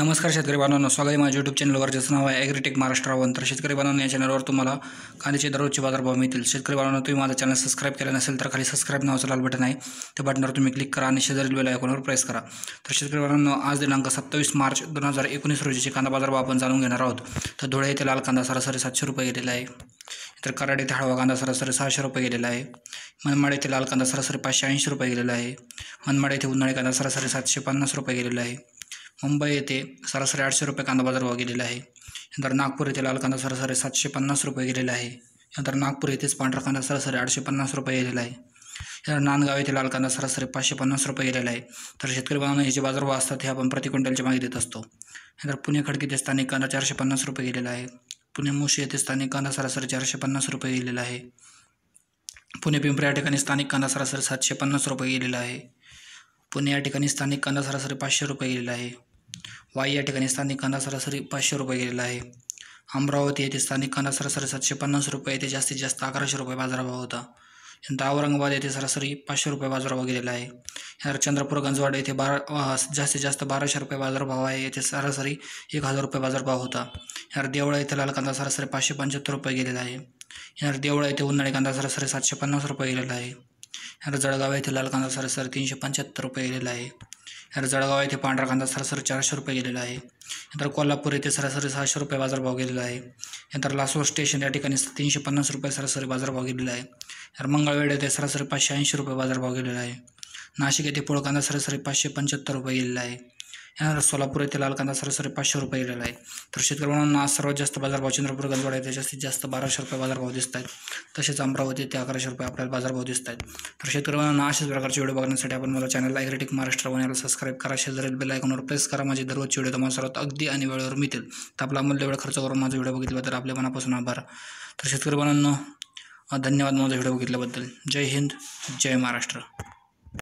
नमस्कार शेतकरी बांधवांनो, स्वागत आहे माझ्या यूट्यूब चॅनलवर, ज्याचं नाव आहे ॲग्रीटेक महाराष्ट्र वन. तर शेतकरी बांधवांनो, या चॅनलवर तुम्हाला कांद्याचे दररोजचे बाजारभाव मिळतील. शेतकरी बांधवांनो, तुम्ही माझा चॅनल सबस्क्राईब केला नसेल तर खाली सबस्क्राईब नावाचं लाल बटन आहे, त्या बटनावर तुम्ही क्लिक करा आणि शेजारील बेल आयकॉनवर प्रेस करा. तर शेतकरी बांधवांनो, आज दिनांक 27 मार्च 2019 रोजीचे कांदा बाजारभाव आपण जाणून घेणार आहोत. तर धुळे येथे लाल कांदा सरासरी 700 रुपये गेलेला आहे. तर कराड येथे हळवा कांदा सरासरी 600 रुपये गेलेला आहे. मनमाड येथे लाल कांदा सरासरी 580 रुपये गेलेला आहे. मनमाड येथे उन्हाळी कांदा सरासरी 750 रुपये गेलेला आहे. मुंबई येथे सरासरी 800 रुपये कांदा बाजारभाव गेलेला आहे. नंतर नागपूर येथे लाल कांदा सरासरी 750 रुपये गेलेला आहे. नंतर नागपूर येथेच पांढरा कांदा सरासरी 850 रुपये गेलेला आहे. नंतर नांदगाव येथे लाल कांदा सरासरी 550 रुपये गेलेला आहे. तर शेतकरी बांधवांनो, हे जे बाजारभाव असतात हे आपण प्रति क्विंटलच्या मागे देत असतो. नंतर पुणे खडकी येथे स्थानिक कांदा 450 रुपये गेलेला आहे. पुणे मुशी येथे स्थानिक कांदा सरासरी 450 रुपये गेलेला आहे. पुणे पिंपरी या ठिकाणी स्थानिक कांदा सरासरी 750 रुपये गेलेला आहे. पुणे या ठिकाणी स्थानिक कांदा सरासरी 500 रुपये गेलेला आहे. वाई या ठिकाणी स्थानिक कांदा सरासरी 500 रुपये गेलेला आहे. अमरावती येथे स्थानिक कांदा सरासरी 750 रुपये, येथे जास्तीत जास्त 1100 रुपये बाजारभाव होता. नंतर औरंगाबाद येथे सरासरी 500 रुपये बाजारभाव गेलेला आहे. यानंतर चंद्रपूर गंजवाड येथे जास्तीत जास्त 1200 रुपये बाजारभाव आहे, येथे सरासरी 1000 रुपये बाजारभाव होता. यानंतर देवळा येथे लाल कांदा सरासरी 575 रुपये गेलेला आहे. यानंतर देवळा येथे उन्हाळी कांदा सरासरी 750 रुपये गेलेला आहे. यानंतर जळगाव येथे लाल कांदा सरासरी 375 रुपये गेलेला आहे. यानंतर जळगाव येथे पांढरा कांदा सरासरी 400 रुपये गेलेला आहे. नंतर कोल्हापूर येथे सरासरी 600 रुपये बाजारभाव गेलेला आहे. नंतर लासोर स्टेशन या ठिकाणी 350 रुपये सरासरी बाजारभाव गेलेला आहे. तर मंगळवेढा येथे सरासरी 580 रुपये बाजारभाव गेलेला आहे. नाशिक येथे पोळ कांदा सरासरी 575 रुपये गेलेला आहे. यानंतर सोलापूर येथे लाल कांदा सरासरी 500 रुपये गेलेला आहे. तर शेतकऱ्यांना आज सर्वात जास्त बाजारभाव चंद्रपूर गंजवाडा येथे जास्तीत जास्त 1200 रुपये बाजारभाव दिसत आहेत. तसेच अमरावती येथे 1100 रुपये आपल्याला बाजारभाव दिसत आहेत. तर शेतकऱ्यांना अशाच प्रकारचे व्हिडिओ बघण्यासाठी आपण मला चॅनल ॲग्रीटेक महाराष्ट्र वन याला सबस्क्राईब करा, शेजारील बेल आयकॉनवर प्रेस करा. माझे दररोजचे व्हिडिओ तुम्हाला सर्वात अगदी आणि वेळेवर मिळतील. तर आपला अमूल्य वेळ खर्च करून माझा व्हिडिओ बघितल्याबद्दल आपल्या मनापासून आभार. तर शेतकरी बांधवांनो, धन्यवाद माझा व्हिडिओ बघितल्याबद्दल. जय हिंद, जय महाराष्ट्र.